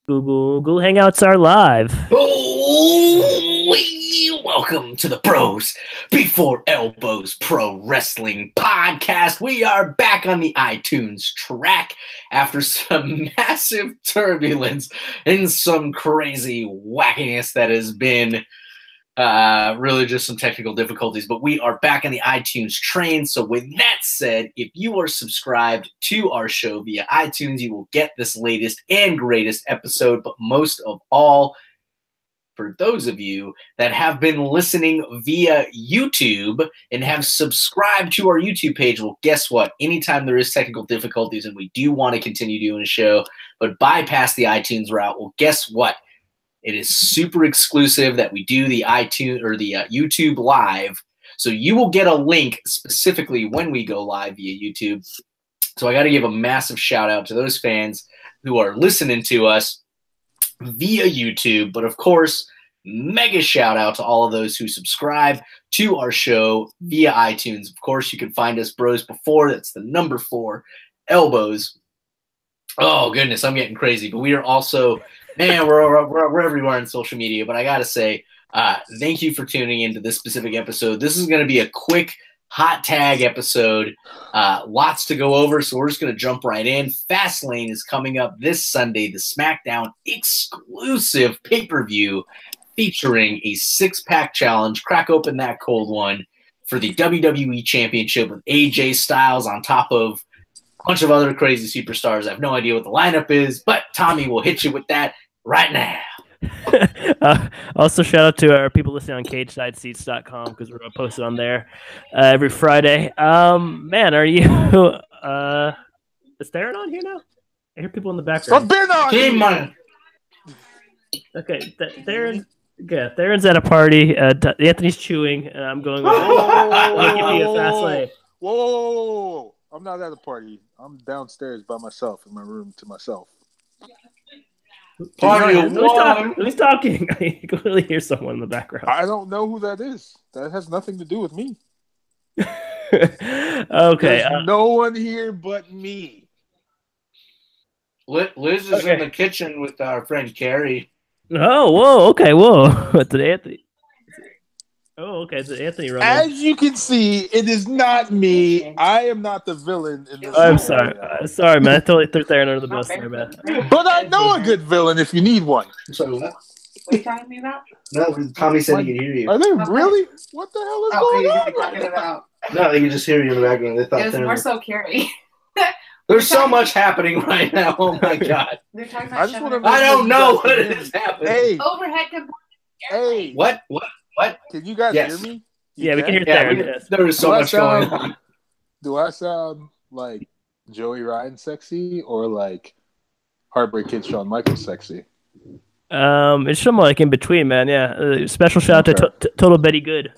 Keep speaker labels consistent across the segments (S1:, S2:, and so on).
S1: Google Hangouts are live.
S2: Oh, welcome to the Bros Before Elbows Pro Wrestling Podcast. We are back on the iTunes track after some massive turbulence and some crazy wackiness that has been really just some technical difficulties, but we are back on the iTunes train. So with that said, if you are subscribed to our show via iTunes, you will get this latest and greatest episode. But most of all, for those of you that have been listening via YouTube and have subscribed to our YouTube page, well, guess what? Anytime there is technical difficulties and we do want to continue doing a show, but bypass the iTunes route, well, guess what? It is super exclusive that we do the iTunes or the YouTube live. So you will get a link specifically when we go live via YouTube. So I got to give a massive shout out to those fans who are listening to us via YouTube. But of course, mega shout out to all of those who subscribe to our show via iTunes. Of course, you can find us Bros Before. That's the number 4 elbows. Oh, goodness, I'm getting crazy. But we are also... Man, we're everywhere on social media, but I got to say, thank you for tuning into this specific episode. This is going to be a quick hot tag episode. Lots to go over, so we're just going to jump right in. Fastlane is coming up this Sunday, the SmackDown exclusive pay-per-view featuring a 6-pack challenge. Crack open that cold one for the WWE Championship with AJ Styles on top of bunch of other crazy superstars. I have no idea what the lineup is, but Tommy will hit you with that right now.
S1: Also, shout out to our people listening on CagesideSeats.com because we're going to post it on there every Friday. Man, are you... is Darren on here now? I hear people in the background.
S3: I've been on
S2: here.
S1: Okay, Darren's at a party. Anthony's chewing, and I'm going with give me a fast lane.
S3: Whoa. I'm not at a party. I'm downstairs by myself in my room to myself.
S1: Who's talking? I can clearly hear someone in the background.
S3: I don't know who that is. That has nothing to do with me.
S1: Okay.
S3: There's no one here but me.
S2: Liz is in the kitchen with our friend Carrie.
S1: Oh, whoa. Okay, whoa. Did Anthony... Oh, okay. Did Anthony run
S3: As
S1: in?
S3: you can see, it is not me. I am not the villain in this.
S1: I'm sorry. Sorry, man. I totally threw Darren under the bus there, man.
S3: But I know a good villain if you need one.
S2: So,
S4: What are you talking to me about?
S2: no, Tommy said he could hear you.
S3: Are they really? What the hell is going on?
S4: Talking about.
S2: No, they can just hear you in the background. They thought
S4: It was more so Carrie.
S2: there's so much happening right now. Oh my god!
S4: They're talking about.
S3: I
S2: don't know what is happening.
S3: Hey,
S4: Overhead component.
S3: hey,
S2: What?
S3: can you guys
S2: Yes.
S3: hear me?
S1: Yeah, we can hear
S2: Yeah,
S1: Darren. Yes.
S2: there is so much going on.
S3: Do I sound like Joey Ryan sexy or like Heartbreak Kid Shawn Michaels sexy?
S1: It's somewhat like in between, man. Yeah. Special shout out to Total Betty Good.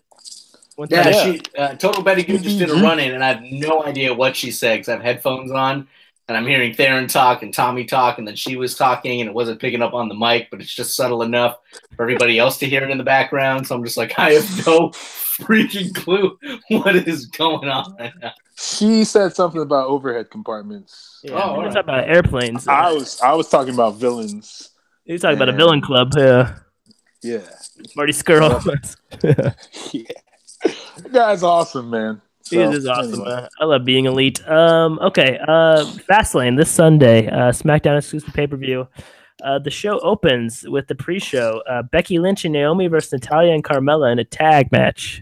S2: Yeah, she Total Betty Good just did a run in, and I have no idea what she said because I have headphones on, and I'm hearing Theron talk and Tommy talk, and then she was talking, and it wasn't picking up on the mic, but it's just subtle enough for everybody else to hear it in the background. So I'm just like, I have no freaking clue what is going on right now.
S3: She said something about overhead compartments.
S1: Yeah,
S2: Oh,
S1: we're
S2: right.
S1: talking about airplanes.
S3: I was talking about villains.
S1: You're talking about a villain club. Yeah.
S3: Yeah.
S1: Marty Skrull.
S3: Yeah. That guy's awesome, man.
S1: He is awesome, man. I love being elite. Okay. Fastlane this Sunday. SmackDown exclusive pay-per-view. The show opens with the pre-show. Becky Lynch and Naomi versus Natalya and Carmella in a tag match.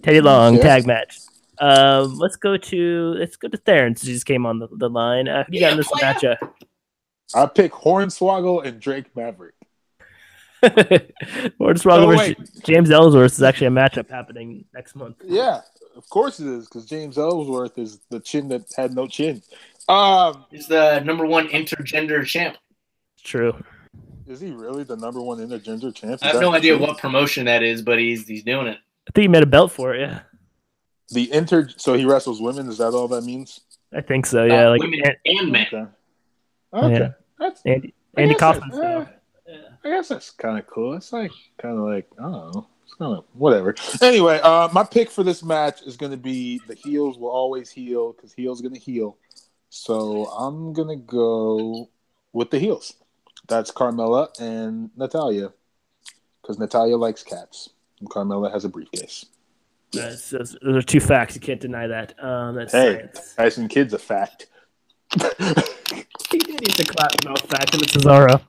S1: Teddy Long tag match. Let's go to Theron. She just came on the line. Who you got in this matchup?
S3: I pick Hornswoggle and Drake Maverick.
S1: Hornswoggle versus James Ellsworth is actually a matchup happening next month.
S3: Yeah, of course it is, because James Ellsworth is the chin that had no chin.
S2: He's the number 1 intergender champ.
S1: True.
S3: Is he really the number 1 intergender champ?
S2: I have no idea what promotion that is, but he's doing it.
S1: I think he made a belt for it, yeah.
S3: So he wrestles women, is that all that means?
S1: I think so, yeah. Like
S2: women and men.
S3: Okay.
S1: Yeah.
S3: That's,
S1: Andy Kaufman style.
S3: I guess that's kind of cool. It's like kind of like, I don't know. It's kind of whatever. Anyway, my pick for this match is going to be the heels will always heal because heels going to heal. So I'm going to go with the heels. That's Carmella and Natalya, because Natalya likes cats and Carmella has a briefcase.
S1: Those are two facts. You can't deny that. That's
S3: Hey,
S1: science.
S3: Tyson Kidd's a fact.
S1: He did use the clap mouth fact of the Cesaro.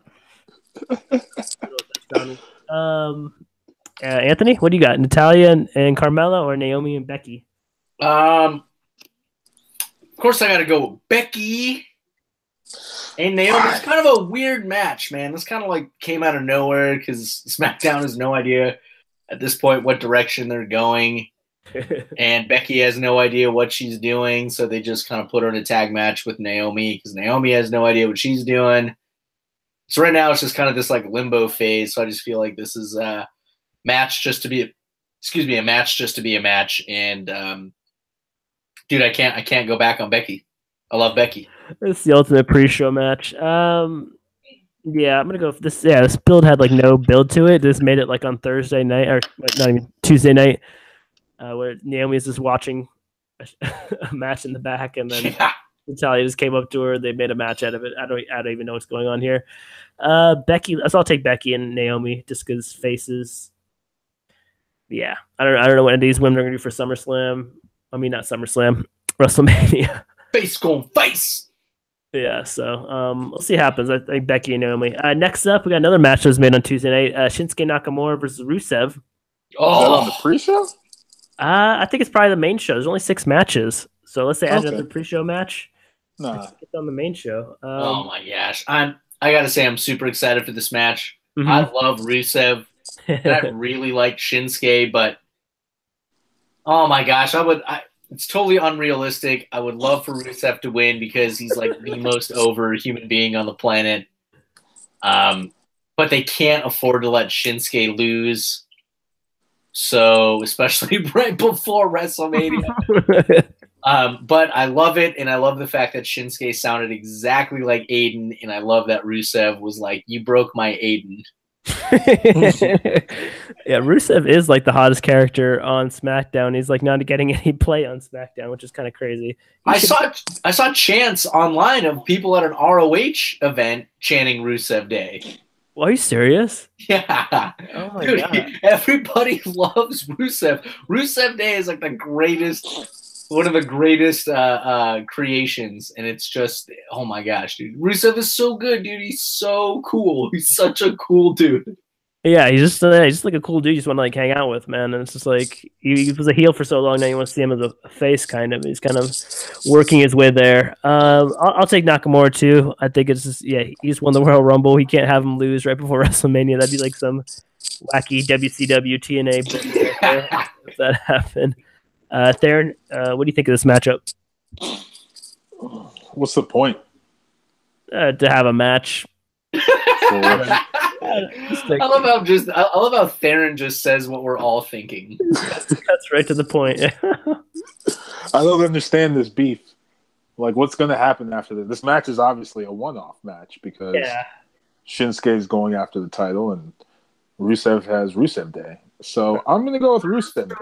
S1: Anthony, what do you got? Natalya and Carmella, or Naomi and Becky?
S2: Of course, I got to go with Becky and Naomi. It's kind of a weird match, man. This kind of like came out of nowhere because SmackDown has no idea at this point what direction they're going. And Becky has no idea what she's doing, so they just kind of put her in a tag match with Naomi because Naomi has no idea what she's doing. So right now it's just kind of this like limbo phase. So I just feel like this is a match just to be a match just to be a match. And dude, I can't go back on Becky. I love Becky.
S1: It's the ultimate pre-show match. Yeah, I'm gonna go for this. Yeah, this build had like no build to it. This made it like on Thursday night, or not even Tuesday night, where Naomi is just watching a match in the back, and then Natalya just came up to her. They made a match out of it. I don't even know what's going on here. Becky, so I'll take Becky and Naomi just because faces. Yeah, I don't know what these women are gonna do for SummerSlam. I mean, not SummerSlam, WrestleMania.
S2: Face going face.
S1: Yeah, so we'll see what happens. I think Becky and Naomi. Next up, we got another match that was made on Tuesday night. Shinsuke Nakamura versus Rusev.
S3: Oh, is that on the pre-show?
S1: I think it's probably the main show. There's only 6 matches, so let's say add another pre-show match.
S3: Nah,
S1: it's on the main show.
S2: Oh my gosh, I gotta say I'm super excited for this match.
S1: Mm-hmm.
S2: I love Rusev, and I really like Shinsuke, but oh my gosh, it's totally unrealistic. I would love for Rusev to win because he's like the most over human being on the planet. But they can't afford to let Shinsuke lose. So, especially right before WrestleMania. But I love it, and I love the fact that Shinsuke sounded exactly like Aiden, and I love that Rusev was like, "You broke my Aiden."
S1: Yeah, Rusev is like the hottest character on SmackDown. He's like not getting any play on SmackDown, which is kind of crazy.
S2: I saw chants online of people at an ROH event chanting Rusev Day.
S1: Well, are you serious?
S2: Yeah.
S1: Oh my
S2: Dude,
S1: God.
S2: everybody loves Rusev. Rusev Day is like one of the greatest creations, and it's just, oh my gosh, dude. Rusev is so good, dude. He's so cool. He's such a cool dude.
S1: Yeah, he's just like a cool dude you just want to like hang out with, man. And it's just like he was a heel for so long, now you want to see him as a face, kind of. He's kind of working his way there. I'll take Nakamura too. I think it's just, yeah, he just won the Royal Rumble. He can't have him lose right before WrestleMania. That'd be like some wacky WCW TNA if that happened. Theron, what do you think of this matchup?
S3: what's the point?
S1: To have a match.
S2: I love how Theron just says what we're all thinking.
S1: That's right to the point.
S3: I don't understand this beef. Like, what's going to happen after this? This match is obviously a one-off match because Shinsuke is going after the title and Rusev has Rusev Day. So I'm going to go with Rusev Day.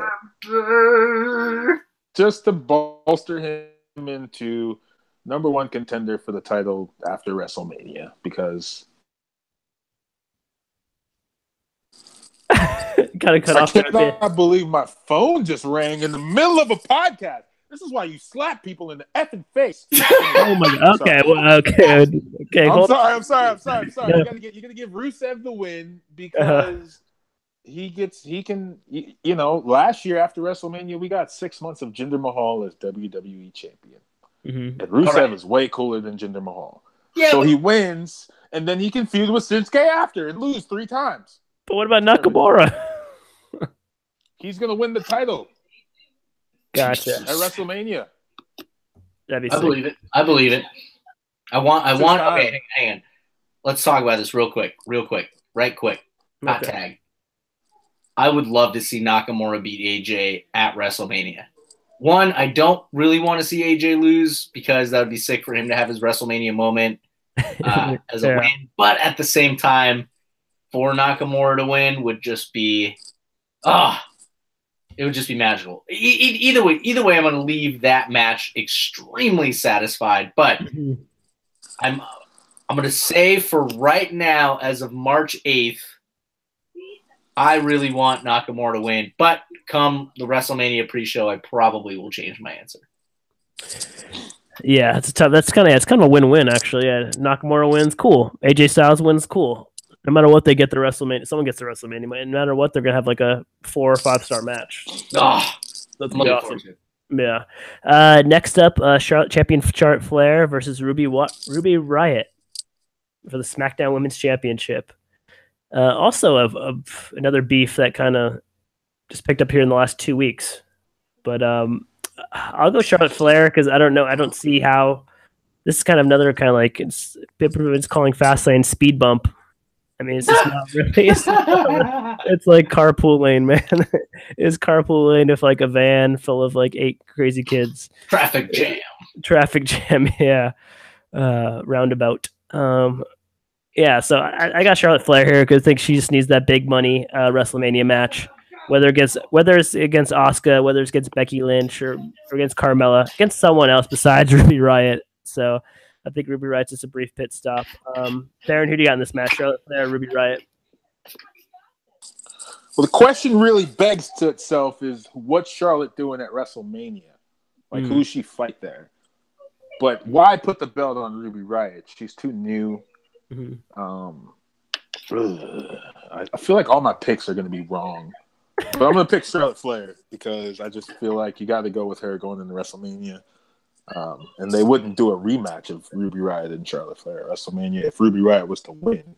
S3: Just to bolster him into #1 contender for the title after WrestleMania because...
S1: Kind of cut off.
S3: I cannot believe my phone just rang in the middle of a podcast. This is why you slap people in the effing face.
S1: Oh my God. Okay. Well, okay.
S3: I'm sorry. You gotta give Rusev the win because last year after WrestleMania, we got 6 months of Jinder Mahal as WWE champion. Mm-hmm. And Rusev is way cooler than Jinder Mahal. Yeah, so he wins, and then he can feud with Shinsuke after and lose 3 times.
S1: But what about Nakamura?
S3: He's going to win the title.
S1: Gotcha.
S3: At WrestleMania.
S1: That'd be
S2: sick. I believe it. I want. Okay, hang on. Let's talk about this real quick. Right quick. Hot tag. I would love to see Nakamura beat AJ at WrestleMania. One, I don't really want to see AJ lose because that would be sick for him to have his WrestleMania moment as a win. But at the same time, for Nakamura to win would just be, it would just be magical. Either way, I'm going to leave that match extremely satisfied. But I'm I'm going to say for right now, as of March 8th, I really want Nakamura to win. But come the WrestleMania pre-show, I probably will change my answer.
S1: Yeah, it's tough. It's kind of a win-win actually. Yeah, Nakamura wins, cool. AJ Styles wins, cool. No matter what they get the WrestleMania, someone gets the WrestleMania. No matter what, they're gonna have like a 4 or 5 star match.
S2: Oh,
S1: that's gonna be awesome. Yeah. Next up, Charlotte Flair versus Ruby Riott for the SmackDown Women's Championship. Also of another beef that kind of just picked up here in the last 2 weeks. But I'll go Charlotte Flair because I don't know. I don't see how this is kind of another kind of like it's calling Fastlane speed bump. I mean, it's just not really. It's like carpool lane, man. It's carpool lane with like a van full of like 8 crazy kids.
S2: Traffic jam.
S1: Yeah. Roundabout. Yeah. So I got Charlotte Flair here because I think she just needs that big money WrestleMania match. Whether it's against Asuka, whether it's against Becky Lynch or against Carmella, against someone else besides Ruby Riott. So I think Ruby Riott's just a brief pit stop. Darren, who do you got in this match? Charlotte Flair, Ruby Riott?
S3: Well, the question really begs to itself is what's Charlotte doing at WrestleMania? Like, who's she fight there? But why put the belt on Ruby Riott? She's too new. I feel like all my picks are going to be wrong. But I'm going to pick Charlotte Flair because I just feel like you got to go with her going into WrestleMania. And they wouldn't do a rematch of Ruby Riott and Charlotte Flair at WrestleMania if Ruby Riott was to win.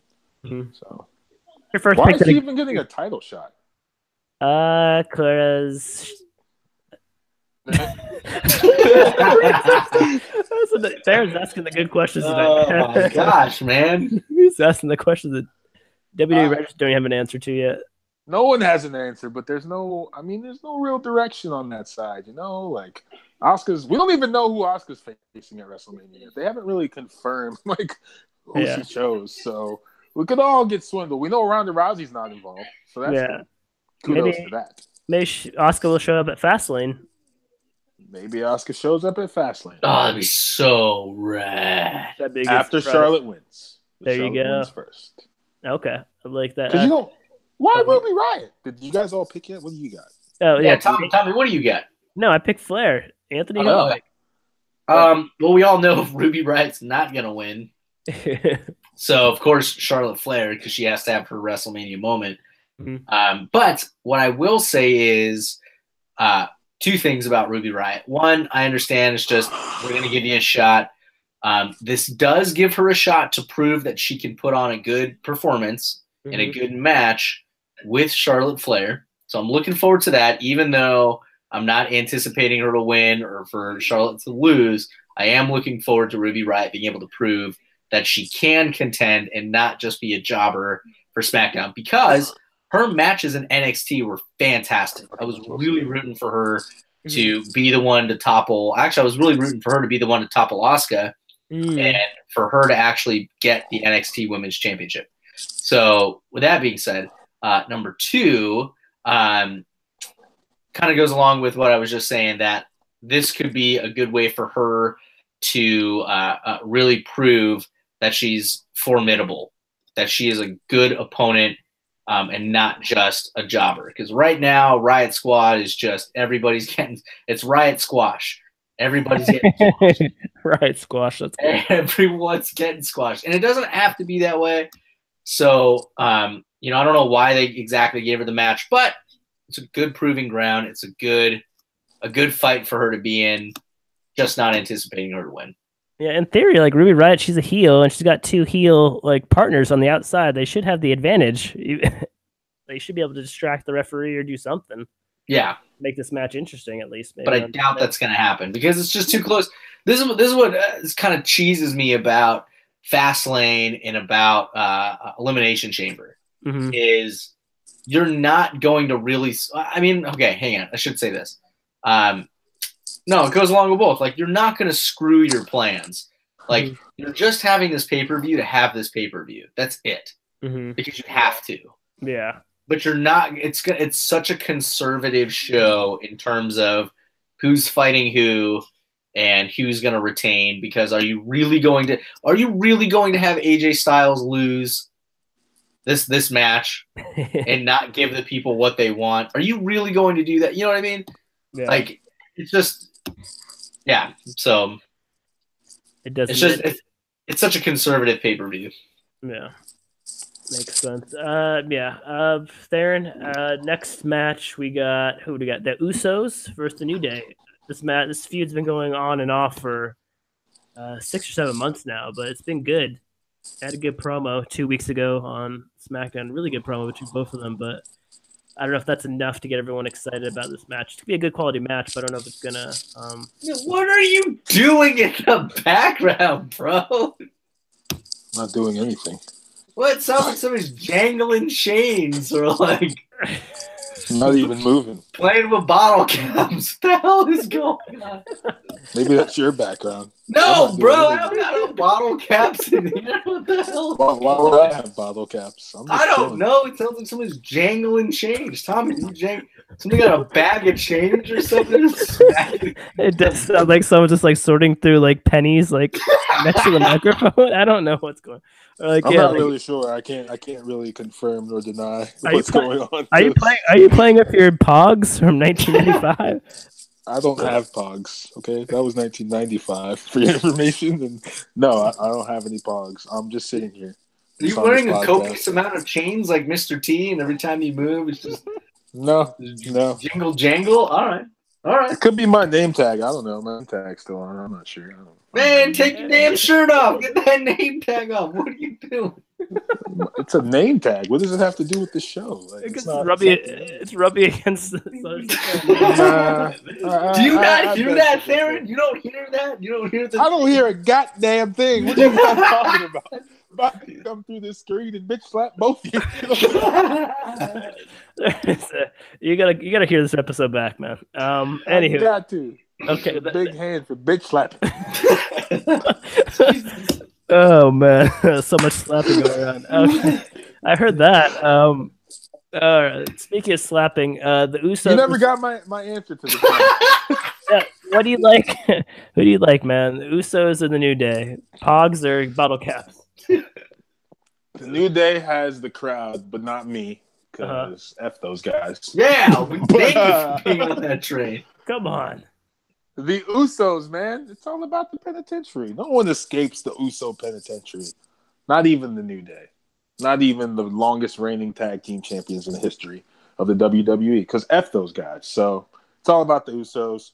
S3: So,
S1: your first
S3: why
S1: pick
S3: is she even getting a title shot?
S1: Because Darren's asking the good questions.
S2: Oh my gosh, man!
S1: He's asking the questions that WWE just don't have an answer to yet.
S3: No one has an answer, but there's no real direction on that side, like Asuka's. We don't even know who Asuka's facing at WrestleMania. They haven't really confirmed who she chose, so we could all get swindled. We know Ronda Rousey's not involved, so that's kudos to that.
S1: Maybe Asuka will show up at Fastlane.
S3: Maybe Asuka shows up at Fastlane.
S2: Oh, that'd be so rad.
S3: After Charlotte wins.
S1: There you go.
S3: Wins first.
S1: Okay, I like that.
S3: Why Ruby Riott? Did you guys all pick yet? What do you got?
S2: Oh yeah, Tommy, what do you got?
S1: No, I picked Flair. Anthony.
S2: Well, we all know Ruby Riott's not gonna win. So of course Charlotte Flair because she has to have her WrestleMania moment. But what I will say is 2 things about Ruby Riott. One, I understand it's just we're gonna give you a shot. This does give her a shot to prove that she can put on a good performance in a good match with Charlotte Flair. So I'm looking forward to that, even though I'm not anticipating her to win or for Charlotte to lose. I am looking forward to Ruby Riott being able to prove that she can contend and not just be a jobber for SmackDown because her matches in NXT were fantastic. I was really rooting for her to be the one to topple. Actually, I was really rooting for her to be the one to topple Asuka and for her to actually get the NXT Women's Championship. So with that being said, number 2 kind of goes along with what I was just saying, that this could be a good way for her to really prove that she's formidable, that she is a good opponent and not just a jobber. Because right now, Riott Squad is just it's Riott Squash. Everybody's getting squashed.
S1: Riott Squash. That's cool.
S2: Everyone's getting squashed. And it doesn't have to be that way. So, I don't know why they exactly gave her the match, but it's a good proving ground. It's a good fight for her to be in, just not anticipating her to win.
S1: Yeah, in theory, like Ruby Riott, she's a heel, and she's got 2 heel partners on the outside. They should have the advantage. They should be able to distract the referee or do something.
S2: Yeah,
S1: make this match interesting at least. Maybe
S2: but I doubt that's going to happen because it's just too close. This is what kind of cheeses me about Fastlane and about Elimination Chamber is you're not going to really. I mean, okay, hang on. I should say this. No, it goes along with both. Like, you're not going to screw your plans. Like, you're just having this pay-per-view to have this pay-per-view. That's it. Because you have to.
S1: Yeah.
S2: But you're not – it's such a conservative show in terms of who's fighting who and who's going to retain. Because are you really going to have AJ Styles lose this match and not give the people what they want? Are you really going to do that? You know what I mean?
S1: Yeah.
S2: Like, it's just, yeah. So it's such a conservative pay-per-view.
S1: Yeah. Makes sense. Theron, next match we got the Usos versus the New Day. This feud's been going on and off for 6 or 7 months now, but it's been good. I had a good promo 2 weeks ago on SmackDown. Really good promo between both of them, but I don't know if that's enough to get everyone excited about this match. It's gonna be a good quality match, but I don't know if it's gonna.
S2: What are you doing in the background, bro?
S3: Not doing anything.
S2: What? It sounds like somebody's jangling chains or like.
S3: Not even moving.
S2: Playing with bottle caps. What the hell is going on?
S3: Maybe that's your background.
S2: No, bro, I don't got no bottle caps in here. What the hell?
S3: Why would I have bottle caps?
S2: I don't know. It sounds like someone's jangling change. Tommy, somebody got a bag of change or something?
S1: It does sound like someone just like sorting through like pennies like next to the microphone. I don't know what's going on. Like,
S3: I'm not really sure. I can't really confirm nor deny what's going on.
S1: Are you playing with your Pogs from 1995?
S3: I don't have Pogs. Okay, that was 1995 for your information. And no, I don't have any Pogs. I'm just sitting here.
S2: Are you wearing a copious amount of chains like Mr. T, and every time you move, it's just
S3: no
S2: jingle jangle? All right.
S3: It could be my name tag. I don't know. My name tag's still on. I'm not sure.
S2: Man, take your damn shirt off. Get that name tag off. What are you doing?
S3: It's a name tag. What does it have to do with the show? Like,
S1: it's rubbing against the
S2: Do you not hear that, Theron? You don't hear that? You don't hear the
S3: I don't hear a goddamn thing. What are you guys talking about? About to come through this screen and bitch slap both of you.
S1: You gotta hear this episode back, man. Anywho.
S3: You got to.
S1: Okay.
S3: Big hand for bitch slapping.
S1: Oh man, so much slapping going on. Okay. I heard that. Speaking of slapping, the Usos.
S3: You never got my answer to this.
S1: Yeah, what do you like? Who do you like, man? The Usos or the New Day? Pogs or bottle caps?
S3: The New Day has the crowd, but not me, because F those guys.
S2: Yeah, thank you for being on that train.
S1: Come on.
S3: The Usos, man. It's all about the penitentiary. No one escapes the Uso penitentiary. Not even the New Day. Not even the longest reigning tag team champions in the history of the WWE. Because F those guys. So it's all about the Usos.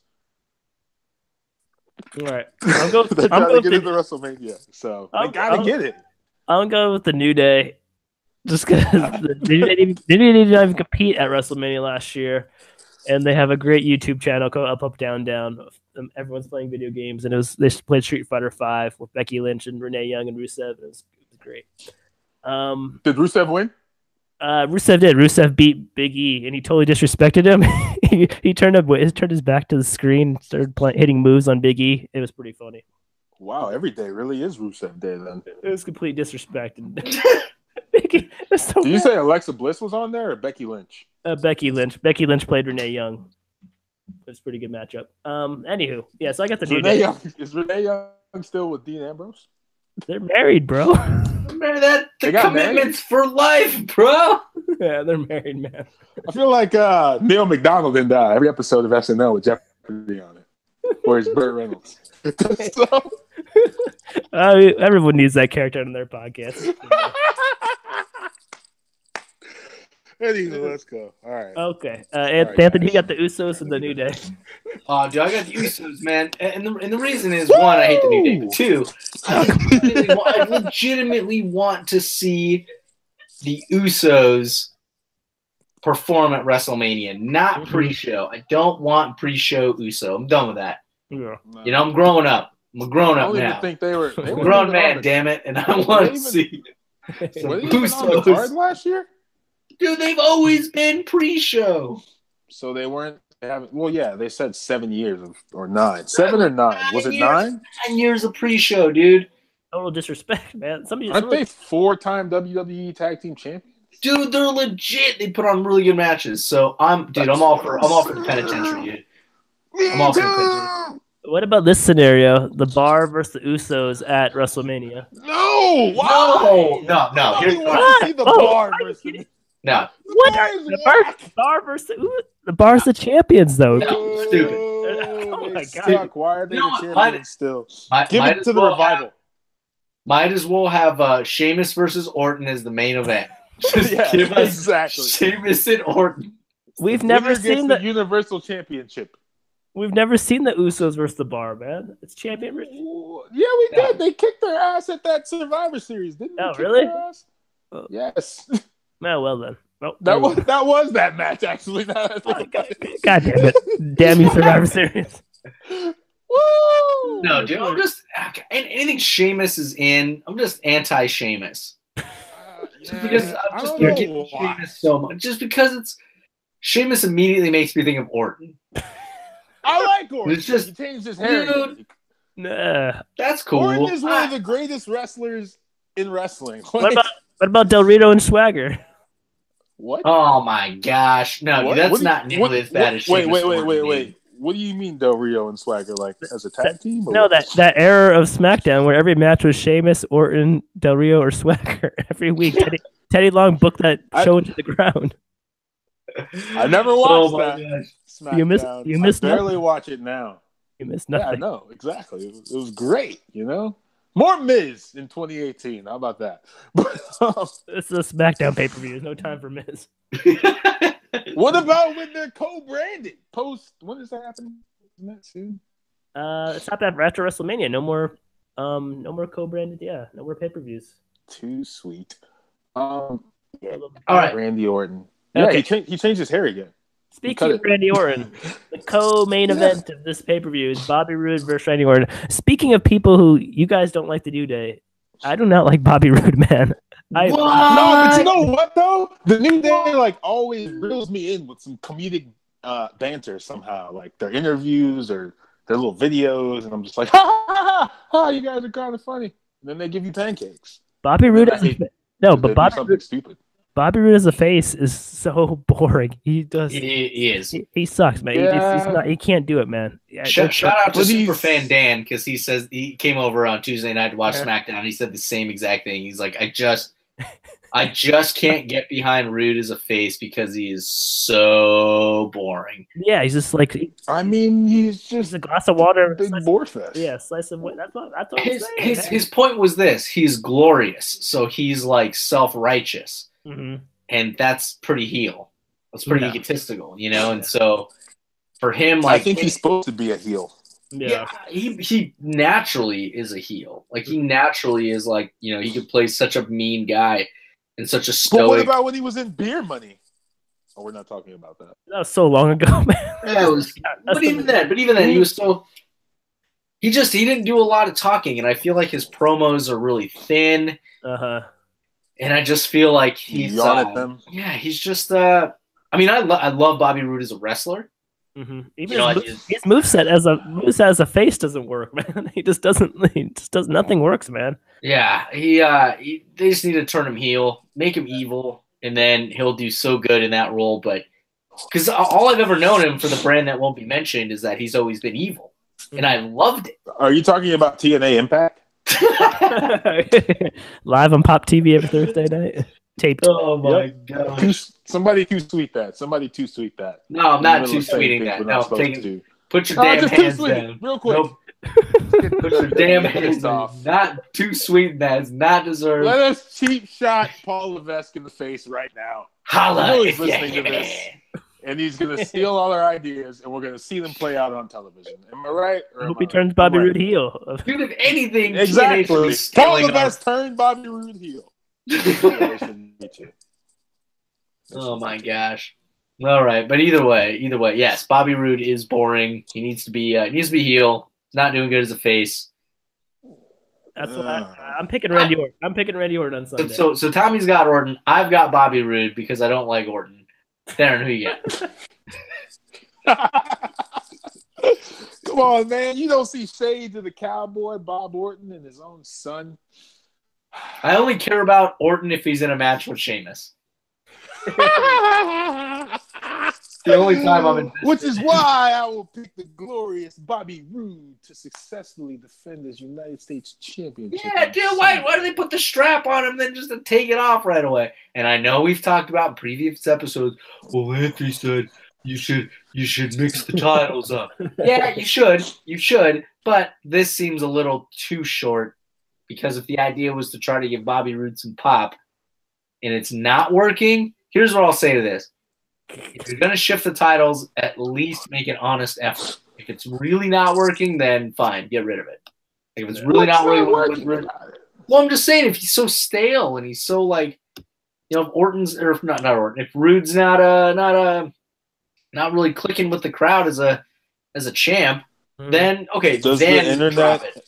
S1: All right.
S3: They're trying to get into WrestleMania. So they got to get it.
S1: I'm going with the New Day. Just because they didn't even compete at WrestleMania last year. And they have a great YouTube channel called Up, Up, Down, Down. Everyone's playing video games, and they played Street Fighter V with Becky Lynch and Renee Young and Rusev. It was great.
S3: Did Rusev win?
S1: Rusev did. Rusev beat Big E, and he totally disrespected him. he turned his back to the screen, started hitting moves on Big E. It was pretty funny.
S3: Wow, every day really is Rusev Day then.
S1: It was complete disrespect.
S3: Did you say Alexa Bliss was on there or Becky Lynch?
S1: Becky Lynch. Becky Lynch played Renee Young. It was a pretty good matchup. Anywho, yeah, so I got the New Day.
S3: Is Renee Young still with Dean Ambrose?
S1: They're married, bro.
S2: The commitment's for life, bro.
S1: Yeah, they're married, man.
S3: I feel like Neil McDonald in every episode of SNL with Jeopardy on it. Or it's Burt Reynolds.
S1: Everyone needs that character on their podcast.
S3: Anyway, let's go. All right.
S1: Okay. Anthony, you got the Usos and the New Day.
S2: Dude, I got the Usos, man. And the reason is, one, I hate the New Day, but two, I legitimately want to see the Usos perform at WrestleMania, not pre-show. I don't want pre-show Uso. I'm done with that.
S1: Yeah.
S2: You know, I'm growing up. I'm a grown-up now.
S3: I don't even think they were
S2: I'm a grown man, damn it, and I want to see
S3: some Usos. Card last year?
S2: Dude, they've always been pre-show.
S3: So they weren't. They said 7 years or 9. 7 or 9? Was it 9?
S2: 9 years of pre-show, dude.
S1: Total disrespect, man.
S3: Aren't they 4-time WWE Tag Team Champions?
S2: Dude, they're legit. They put on really good matches. So I'm all for the penitentiary, dude. I'm all for the penitentiary.
S1: What about this scenario? The Bar versus the Usos at WrestleMania.
S3: No, why?
S2: No.
S3: Nobody
S2: Here's
S3: wants to see the Bar versus the
S2: no.
S1: What? The Bar versus the Bar's the champions, though.
S2: No, stupid.
S1: Oh my God.
S3: Suck. Why are they the champions still? Give it to the revival.
S2: Might as well have Sheamus versus Orton as the main event. Just give us
S3: exactly.
S2: Sheamus and Orton.
S1: We've never seen
S3: the Universal Championship.
S1: We've never seen the Usos versus the Bar, man. It's champion.
S3: Yeah, we did. They kicked their ass at that Survivor Series, didn't they?
S1: Oh, really?
S3: Oh. Yes.
S1: Oh, well then. Well,
S3: that was that match, actually. God
S1: damn it. Damn you, Survivor Series.
S3: Woo!
S2: No, dude, I'm just anything Sheamus is in, I'm just anti-Sheamus. Just because I'm just forgiving Sheamus so much. Just because Sheamus immediately makes me think of Orton.
S3: I like Orton.
S2: It's just
S3: he changed his hair.
S1: Dude, nah.
S2: That's cool.
S3: Orton is one of the greatest wrestlers in wrestling.
S1: What about Del Rio and Swagger?
S3: What?
S2: Oh my gosh. No, dude, that's not nearly as bad as Sheamus.
S3: Wait. What do you mean Del Rio and Swagger? Like as a tag team?
S1: No, that era of SmackDown where every match was Sheamus, Orton, Del Rio, or Swagger. Every week, Teddy Long booked that show into the ground.
S3: I never watched that. SmackDown.
S1: You missed.
S3: I barely watch it now.
S1: You missed nothing.
S3: Yeah, no, exactly. It was great. More Miz in 2018. How about that?
S1: This is a SmackDown pay-per-view. There's no time for Miz.
S3: What about when they're co-branded? When does that happen? Isn't that soon?
S1: It's not that after WrestleMania. No more co-branded. Yeah, no more pay-per-views.
S3: Too sweet.
S2: All right,
S3: Randy Orton.
S1: Okay.
S3: Yeah, he changed his hair again.
S1: Speaking of Randy Orton, the co-main event of this pay-per-view is Bobby Roode versus Randy Orton. Speaking of people who you guys don't like the New Day, I do not like Bobby Roode, man.
S3: No, but you know what though? The New Day always reels me in with some comedic banter somehow, like their interviews or their little videos, and I'm just like, ha ha ha ha! You guys are kind of funny. And then they give you pancakes.
S1: Bobby Roode
S3: something stupid.
S1: Bobby Roode as a face is so boring. He
S2: is.
S1: He sucks, man.
S3: Yeah.
S1: He can't do it, man.
S2: Shout out to Superfan Dan because he says he came over on Tuesday night to watch SmackDown. And he said the same exact thing. He's like, I just can't get behind Rude as a face because he is so boring.
S1: Yeah, he's just like.
S3: I mean, he's just
S1: a glass of water.
S3: Big bore fest.
S1: Yeah, slice of. That's what
S2: his point was this: he's glorious, so he's like self-righteous.
S1: Mm-hmm.
S2: And that's pretty heel. That's pretty egotistical, And so for him,
S3: I think he's supposed to be a heel.
S2: Yeah, he naturally is a heel. Like he naturally is like, he could play such a mean guy and such a stoic.
S3: But what about when he was in Beer Money? Oh, we're not talking about that.
S1: That was so long ago, man.
S2: Yeah, it was. But even then, he was still. He didn't do a lot of talking, and I feel like his promos are really thin. And I just feel like he's
S3: at them.
S2: Yeah, he's just. I mean, I love Bobby Roode as a wrestler.
S1: Mm-hmm. Even his moveset as a face doesn't work, man. He just doesn't. Nothing works, man.
S2: Yeah, they just need to turn him heel, make him evil, and then he'll do so good in that role. But because all I've ever known him for the brand that won't be mentioned is that he's always been evil, and I loved it.
S3: Are you talking about TNA Impact?
S1: Live on Pop TV every Thursday night. Taped.
S2: Oh my god!
S3: Somebody too sweet that.
S2: No, I'm not too sweeting that. No, put your damn hands down.
S3: Real quick.
S2: Nope. Put your damn hands off. Not too sweet that is not deserved.
S3: Let us cheap shot Paul Levesque in the face right now.
S2: Holla!
S3: He's listening to this. And he's going to steal all our ideas, and we're going to see them play out on television. Am I right?
S1: I hope he turns Bobby Roode heel.
S2: Dude, if anything,
S3: exactly. Paul Levesque turned Bobby Roode heel.
S2: Oh my gosh! All right, but either way, yes, Bobby Roode is boring. He needs to be heel. He's not doing good as a face.
S1: That's what I'm picking Randy Orton. I'm picking Randy Orton on Sunday.
S2: So Tommy's got Orton. I've got Bobby Roode because I don't like Orton. Darren, who you
S3: got? Come on, man. You don't see shades of the cowboy, Bob Orton, and his own son.
S2: I only care about Orton if he's in a match with Sheamus. the only time I'm invested.
S3: Which is why I will pick the glorious Bobby Roode to successfully defend his United States Championship.
S2: Yeah, dude, why do they put the strap on him then just to take it off right away? And I know we've talked about in previous episodes. Well, Anthony said you should mix the titles up. Yeah, you should. But this seems a little too short because if the idea was to try to give Bobby Roode some pop and it's not working, here's what I'll say to this. If you're going to shift the titles, at least make an honest effort. If it's really not working, then fine, get rid of it. If it's really not working, well, I'm just saying, if he's so stale and he's so like, you know, if Orton's or not Orton, if Roode's not really clicking with the crowd as a champ, then okay.
S3: Does
S2: then
S3: the internet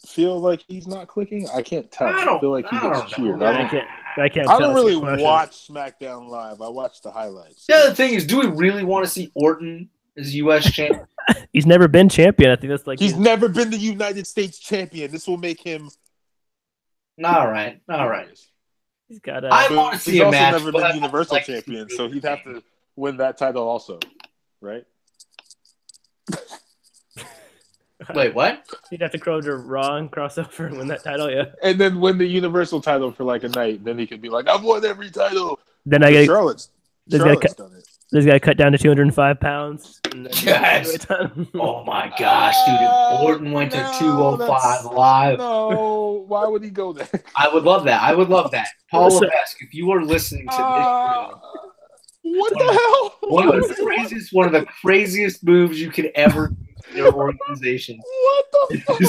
S3: feel like he's not clicking? I can't tell. I feel like he gets cheered.
S1: I
S3: don't really watch SmackDown Live. I watch the highlights.
S2: The other thing is, do we really want to see Orton as U.S. champ?
S1: He's never been champion. I think that's like
S3: he's never been the United States champion. This will make him.
S2: All right.
S1: He's got.
S2: I want to see a match.
S3: He's also never been Universal champion, so he'd have to win that title also, right?
S2: Wait, what?
S1: He'd have to go to Raw and crossover and win that title, yeah.
S3: And then win the Universal title for like a night. Then he could be like, "I've won every title."
S1: Then I get
S3: Charlotte's done it.
S1: This guy cut down to 205 pounds.
S2: Yes. Oh my gosh, dude! If Orton went to 205 live.
S3: No, why would he go there?
S2: I would love that. Paul Levesque, if you are listening to this show,
S3: what the hell?
S2: One of the craziest moves you could ever do in your organization.
S3: What the fuck?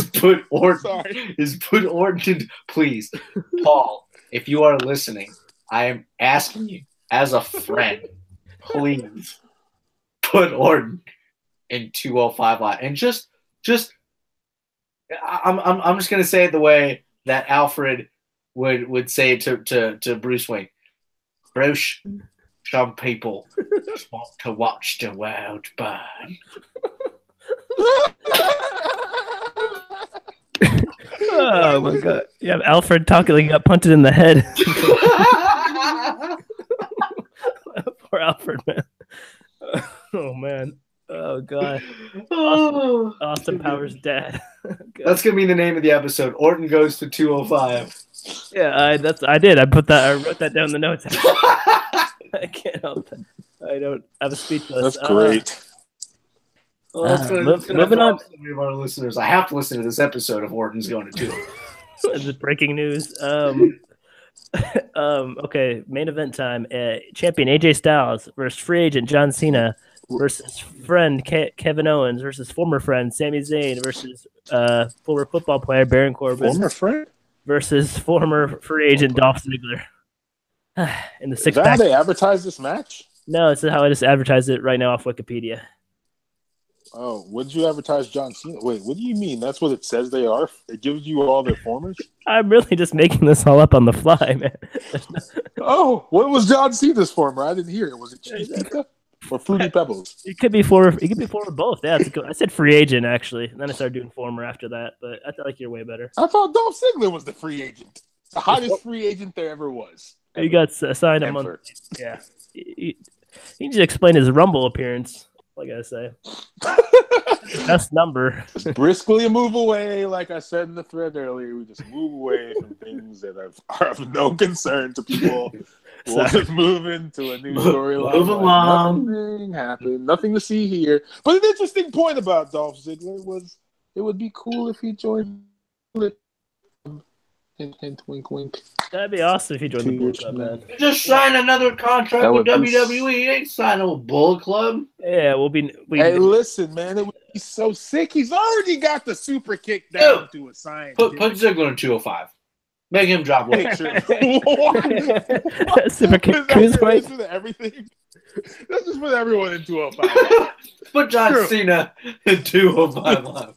S2: Is put Orton. Please, Paul, if you are listening, I am asking you as a friend, please put Orton in 205 live and just. I'm just gonna say it the way that Alfred would say it to Bruce Wayne. Bruce. Some people just want to watch the world burn.
S1: Oh my god! You have Alfred talking like he got punted in the head. Poor Alfred, man. Oh man. Oh god. Austin Powers' dad.
S2: That's gonna be the name of the episode. Orton goes to 205.
S1: Yeah, I did. I wrote that down in the notes. I can't help it. I'm speechless.
S3: That's great.
S2: Moving on. Some of our listeners, I have to listen to this episode of Orton's going to 205.
S1: This is breaking news. Okay, main event time. Champion AJ Styles versus free agent John Cena versus friend Kevin Owens versus former friend Sami Zayn versus former football player Baron Corbin.
S3: Former friend
S1: versus former free agent Dolph Ziggler. In the six-pack.
S3: Is that how they advertise this match?
S1: No, this is how I just advertise it right now off Wikipedia.
S3: Oh, what did you advertise John Cena? Wait, what do you mean? That's what it says they are? It gives you all their formers?
S1: I'm really just making this all up on the fly, man.
S3: Oh, what was John Cena's former? I didn't hear it. Was it Cheese Pizza or Fruity Pebbles?
S1: It could be former both. Yeah, I said free agent actually, and then I started doing former after that. But I feel like you're way better.
S3: I thought Dolph Ziggler was the free agent, the hottest free agent there ever was.
S1: He got signed a month. Yeah, he just explained his Rumble appearance. I gotta say, best number.
S3: Briskly move away, like I said in the thread earlier. We just move away from things that are of no concern to people. We'll just move into a new storyline.
S2: Move along.
S3: Nothing happened. Nothing to see here. But an interesting point about Dolph Ziggler was it would be cool if he joined. Hint, hint, wink, wink.
S1: That'd be awesome if he joined the Bullet Club, man.
S2: You just signed another contract with WWE. You ain't signing with Bullet Club.
S1: Yeah,
S3: Hey, listen, man, it would be so sick. He's already got the super kick down to a sign.
S2: Put Ziggler in 205. Make him drop weight.
S1: Super kick cruiserweight.
S3: Everything. That's just put everyone in 205.
S2: Put John Cena in 205 live.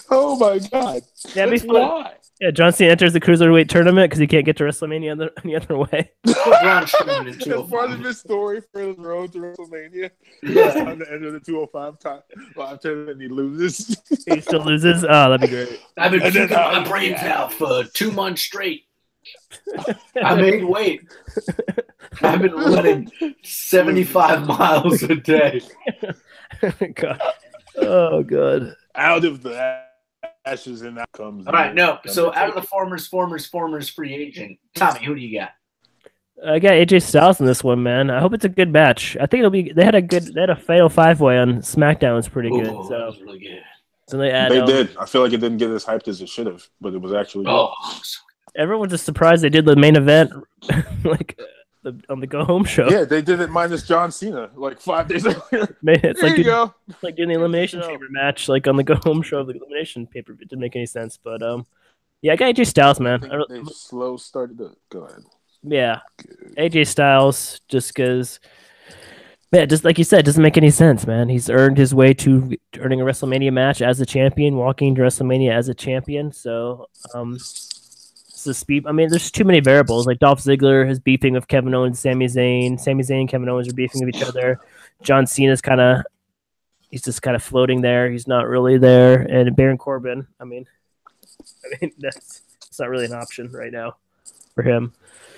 S3: Oh my god.
S1: That'd be fun. Yeah, John Cena enters the cruiserweight tournament because he can't get to WrestleMania any other way.
S3: As part of his story for his road to WrestleMania, he's trying to enter the 205 live tournament and he loses.
S1: He still loses? Oh, that'd be great.
S2: I've been keeping my brains out for 2 months straight. I made weight. I've been running 75 miles a day.
S1: God. Oh, God.
S3: Out of the ashes and outcomes.
S2: All right, no. So out of the formers free agent, Tommy, who do you got?
S1: I got AJ Styles in this one, man. I hope it's a good match. I think it'll be. They had a fatal 5-way on SmackDown. It was pretty good.
S2: Ooh,
S1: So
S2: that was really good.
S1: So they add.
S3: They did. I feel like it didn't get as hyped as it should have, but it was actually good.
S2: Oh,
S1: everyone's just surprised they did the main event on the Go Home show.
S3: Yeah, they did it minus John Cena like 5 days earlier.
S1: It's
S3: there you go.
S1: It's like doing the Elimination Chamber match, like on the Go Home show of the Elimination pay per view. It didn't make any sense, but yeah, I got AJ Styles, man.
S3: They slow started to go ahead.
S1: Yeah, AJ Styles, just because. Yeah, just like you said, doesn't make any sense, man. He's earned his way to earning a WrestleMania match as a champion, walking to WrestleMania as a champion. So, it's the speed. I mean, there's too many variables. Like Dolph Ziggler is beefing with Kevin Owens, Sami Zayn. Sami Zayn and Kevin Owens are beefing with each other. John Cena's he's just kind of floating there. He's not really there. And Baron Corbin, I mean, that's not really an option right now for him.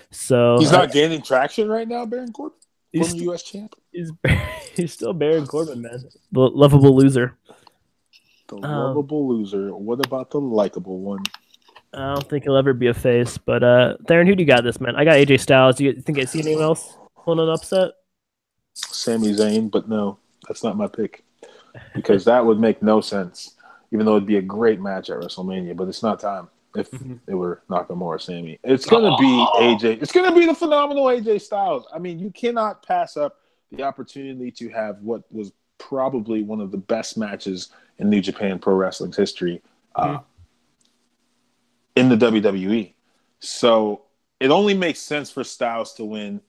S1: So
S3: he's not gaining traction right now, Baron Corbin.
S1: He's
S3: former U.S. champ.
S1: He's still Baron Corbin, man. The lovable loser.
S3: The lovable loser. What about the likable one?
S1: I don't think he'll ever be a face. But Theron, who do you got this, man? I got AJ Styles. Do you think I see anyone else pulling an upset? Sami
S3: Zayn, but no, that's not my pick because that would make no sense. Even though it'd be a great match at WrestleMania, but it's not time. If it were Nakamura or Sami, it's gonna be AJ. It's gonna be the phenomenal AJ Styles. I mean, you cannot pass up the opportunity to have what was probably one of the best matches in New Japan Pro Wrestling's history in the WWE. So it only makes sense for Styles to win.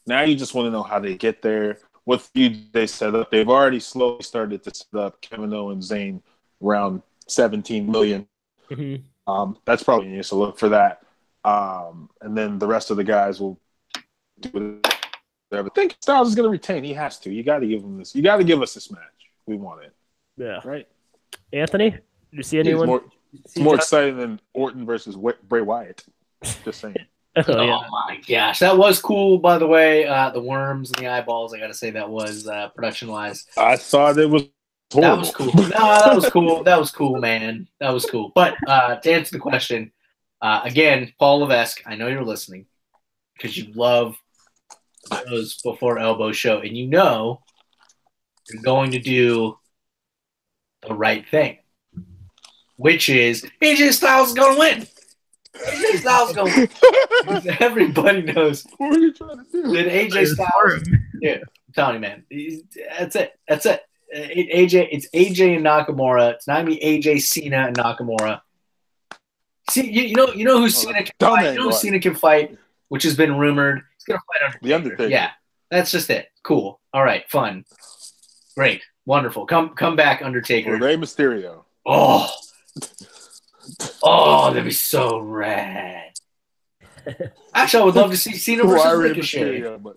S3: Now you just want to know how they get there, what feud they set up. They've already slowly started to set up Kevin Owens, Zayn, around 17 million.
S1: Mm-hmm.
S3: That's probably needs to look for that. And then the rest of the guys will do whatever. I think Styles is going to retain. He has to. You got to give him this. You got to give us this match. We want it.
S1: Yeah.
S3: Right.
S1: Anthony, did you see anyone?
S3: It's more exciting than Orton versus Bray Wyatt. Just saying.
S2: Oh my gosh, that was cool. By the way, the worms and the eyeballs. I got to say that was production-wise.
S3: I thought it was.
S2: Horrible. That was cool. No, that was cool. That was cool, man. That was cool. But to answer the question, again, Paul Levesque, I know you're listening because you love those Before Elbow show, and you know you're going to do the right thing, which is AJ Styles is going to win. AJ Styles is going to win. Everybody knows
S3: what are you trying to do?
S2: That AJ Styles. Yeah, I'm telling you, man. That's it. That's it. It's AJ and Nakamura. It's not gonna be AJ, Cena, and Nakamura. See, you know who Cena can fight. You know who Cena can fight, which has been rumored. He's gonna fight Undertaker.
S3: The Undertaker.
S2: Yeah, that's just it. Cool. All right, fun, great, wonderful. Come back, Undertaker.
S3: Rey Mysterio.
S2: Oh, that'd be so rad. Actually, I would love to see Cena versus Ricochet. Mysterio, but...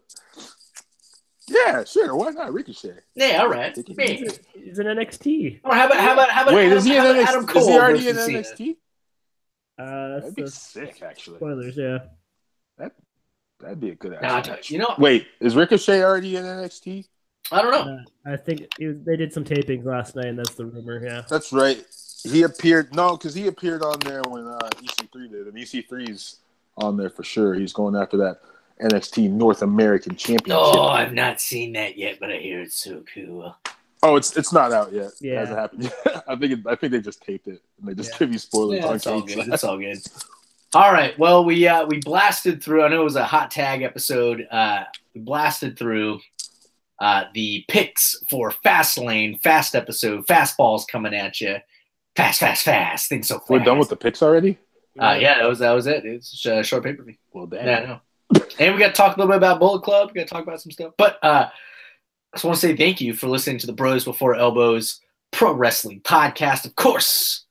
S3: Yeah, sure. Why not Ricochet?
S2: Yeah, all right.
S1: He's in NXT.
S2: Or how about
S3: Wait, is he in NXT?
S2: Adam Cole?
S3: Is he already in NXT?
S1: That'd
S3: be sick, actually.
S1: Spoilers, yeah.
S3: That'd be a good
S2: match.
S3: Wait, is Ricochet already in NXT?
S2: I don't know.
S1: I think they did some tapings last night, and that's the rumor. Yeah,
S3: that's right. He appeared because he appeared on there when EC3 did, and EC3's on there for sure. He's going after that NXT North American Championship.
S2: Oh, I've not seen that yet, but I hear it's so cool.
S3: Oh, it's not out yet.
S1: Yeah.
S3: It hasn't happened yet. I think they just taped it and they just give you spoilers.
S2: Yeah, it's all good. It's all good. All right. Well, we blasted through. I know it was a hot tag episode. We blasted through the picks for Fastlane. Fast episode. Fastballs coming at you. Fast. Things so fast.
S3: We're done with the picks already.
S2: Yeah, that was it. It's a short pay per view.
S3: Well, damn.
S2: Yeah, I know. And we got to talk a little bit about Bullet Club. We got to talk about some stuff. But I just want to say thank you for listening to the Bros Before Elbows Pro Wrestling Podcast. Of course,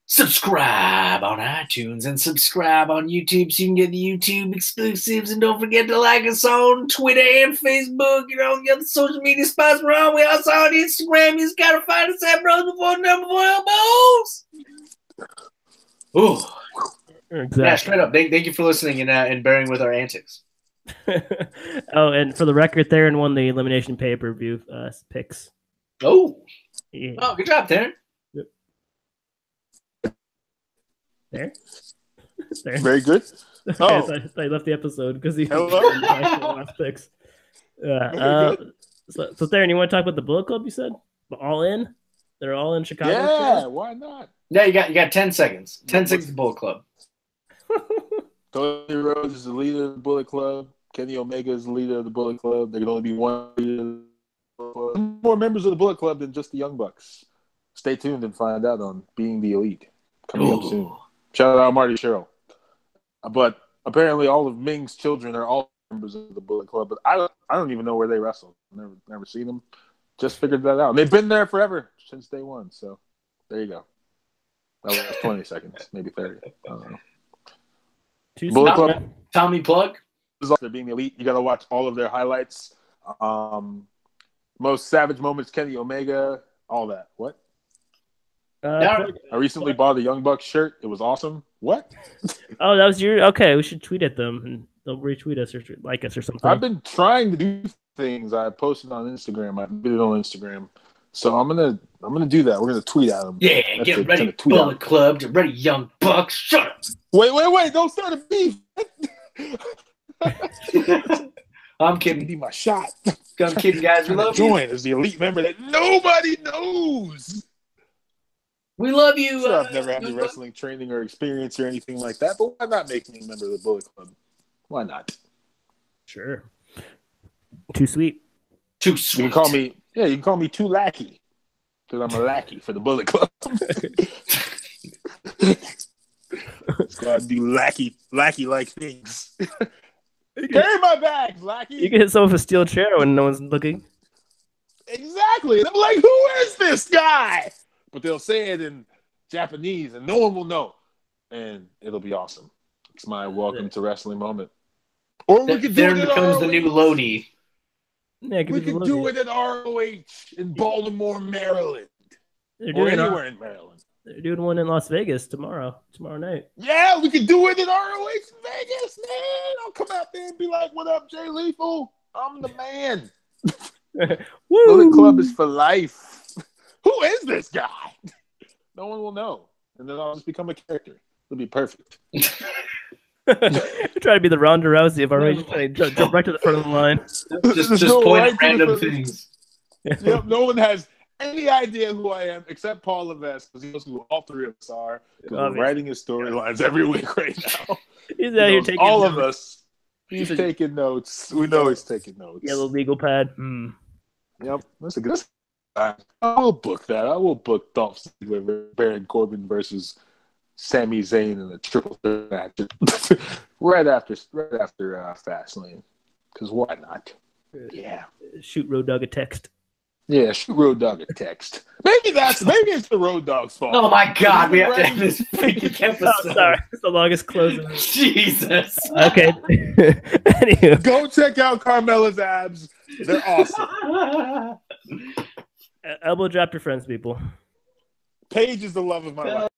S2: subscribe on iTunes and subscribe on YouTube so you can get the YouTube exclusives. And don't forget to like us on Twitter and Facebook. You know, the other social media spots we're on. We also on Instagram. You just got to find us at Bros Before Elbows. Ooh.
S1: Exactly.
S2: Yeah, straight up. Thank you for listening and bearing with our antics.
S1: Oh, and for the record, Theron won the elimination pay-per-view picks.
S2: Oh,
S1: Yeah.
S2: oh, good job, Theron.
S1: Yep. There.
S3: Very good. Oh,
S1: I left the episode because he last picks. So Theron, you want to talk about the Bullet Club? You said All In. They're all in Chicago.
S3: Yeah, why not?
S2: Yeah, you got 10 seconds. 10 seconds to Bullet Club.
S3: Cody Rhodes is the leader of the Bullet Club. Kenny Omega is the leader of the Bullet Club. There can only be one leader. More members of the Bullet Club than just the Young Bucks. Stay tuned and find out on Being the Elite coming up soon. Shout out Marty Sherrill. But apparently, all of Ming's children are all members of the Bullet Club. But I don't even know where they wrestle. Never seen them. Just figured that out. They've been there forever since day one. So there you go. That was 20 seconds, maybe 30. I don't know. Bullet Club.
S2: Tommy plug.
S3: They're Being the Elite. You got to watch all of their highlights. Most savage moments, Kenny Omega, all that. What? I recently bought a Young Bucks shirt. It was awesome. What?
S1: Oh, that was your... Okay, we should tweet at them and they'll retweet us or like us or something.
S3: I've been trying to do things. I posted on Instagram. I did it on Instagram. So I'm gonna do that. We're gonna tweet at them.
S2: Yeah, get ready, Bullet Club. Get ready, Young Bucks. Shut up.
S3: Wait! Don't start a beef.
S2: I'm kidding.
S3: I need my shot.
S2: I'm kidding, guys. We love you.
S3: Join as the elite member that nobody knows.
S2: We love you.
S3: Sure, I've never had any wrestling training or experience or anything like that, but why not make me a member of the Bullet Club? Why not? Sure.
S1: Too sweet.
S2: Too sweet.
S3: You can call me Too Lackey because I'm a lackey for the Bullet Club. So I do lackey-like things. Carry my bags, lackey.
S1: You can hit someone with a steel chair when no one's looking.
S3: Exactly. And I'm like, who is this guy? But they'll say it in Japanese and no one will know. And it'll be awesome. It's my welcome to wrestling moment. Or we could do it
S2: becomes the new Lodi.
S1: Yeah,
S3: we could do it at ROH in Baltimore, Maryland. Or anywhere in Maryland.
S1: They're doing one in Las Vegas tomorrow night.
S3: Yeah, we could do it in ROH Vegas, man. I'll come out there and be like, what up, Jay Lethal? I'm the man. Bullet Club is for life. Who is this guy? No one will know. And then I'll just become a character. It'll be perfect.
S1: Try to be the Ronda Rousey of ROH. Jump right to the front of the line.
S2: Just point at random things.
S3: Yep, no one has any idea who I am except Paul Levesque because he knows who all three of us are. Because we're writing his storylines every week right now.
S1: He's out here taking
S3: all notes. Of us. He's taking notes. We know he's taking notes.
S1: Yellow legal pad.
S3: Yep, that's a good. I will book that. I will book Dolph Ziggler, Baron Corbin versus Sami Zayn in a triple threat match right after Fastlane. Because why not? Yeah.
S1: Shoot Road Dogg a text.
S3: Yeah, shoot Road Dogg a text. Maybe it's the Road Dogg's fault.
S2: Oh my God, we have to end this freaking episode.
S1: Oh, sorry, it's the longest closing.
S2: Jesus.
S1: Okay. Anywho.
S3: Go check out Carmella's abs. They're awesome.
S1: Elbow drop your friends, people.
S3: Paige is the love of my life.